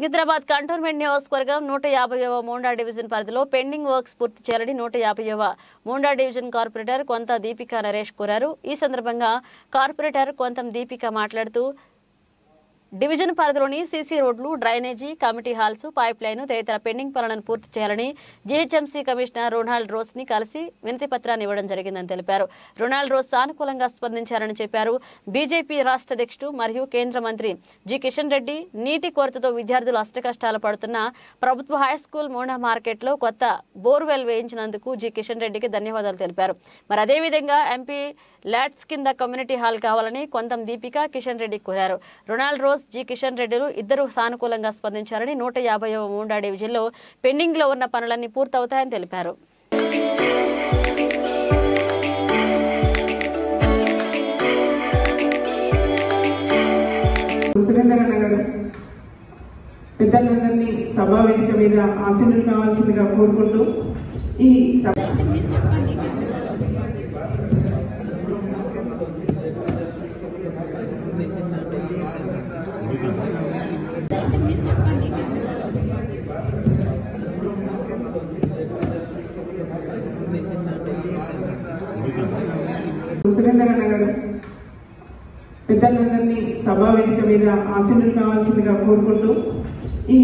Secunderabad cantonment నియోజకవర్గం 150వ Monda division పరిధిలో pending works పూర్తి చేయాలని 150వ మోండా డివిజన్ కార్పొరేటర్ కొంత దీపిక నరేష్ కోరారు। ఈ సందర్భంగా కార్పొరేటర్ కొంత దీపిక మాట్లాడుతూ డివిజన్ పరిధిలోని సీసీ రోడ్లు, drainage, committee halls, pipe line తదితర పెండింగ్ పనులను పూర్తి చేయాలని జీహెచ్ఎంసీ కమిషనర్ రొనాల్డ్ రోస్ ని కలిసి వినతి పత్రాన్ని ఇవ్వడం జరిగిందని తెలిపారు। రొనాల్డ్ రోస్ సానుకూలంగా స్పందించారని చెప్పారు। బీజేపీ రాష్ట్ర అధ్యక్షుడు మరియు కేంద్ర మంత్రి జి కిషన్ రెడ్డి నీటి కొరతతో విద్యార్థులు అష్టకష్టాలు పడుతున్న ప్రభుత్వ హైస్కూల్ మోండా మార్కెట్ లో కొత్త బోర్వెల్ వేయించినందుకు జి కిషన్ రెడ్డికి ధన్యవాదాలు తెలిపారు। మరి అదేవిధంగా ఎంపీ ల్యాట్స్ కింద కమ్యూనిటీ హాల్ కావాలని కొంత దీపిక కిషన్ రెడ్డి కోరారు। రొనాల్డ్ రోస్, జి కిషన్ రెడ్డిలు ఇద్దరు సానుకూలంగా స్పందించారని 150వ మోండా డివిజన్లో పెండింగ్ లో ఉన్న పనులన్నీ పూర్తవుతాయని తెలిపారు। పెద్దలందరినీ సభా వేదిక మీద ఆసీనులు కావాల్సిందిగా కోరుకుంటూ ఈ సురేందర్ గారు పెద్దలందరినీ సభా వేదిక మీద ఆసీనులు కావాల్సిందిగా కోరుకుంటూ ఈ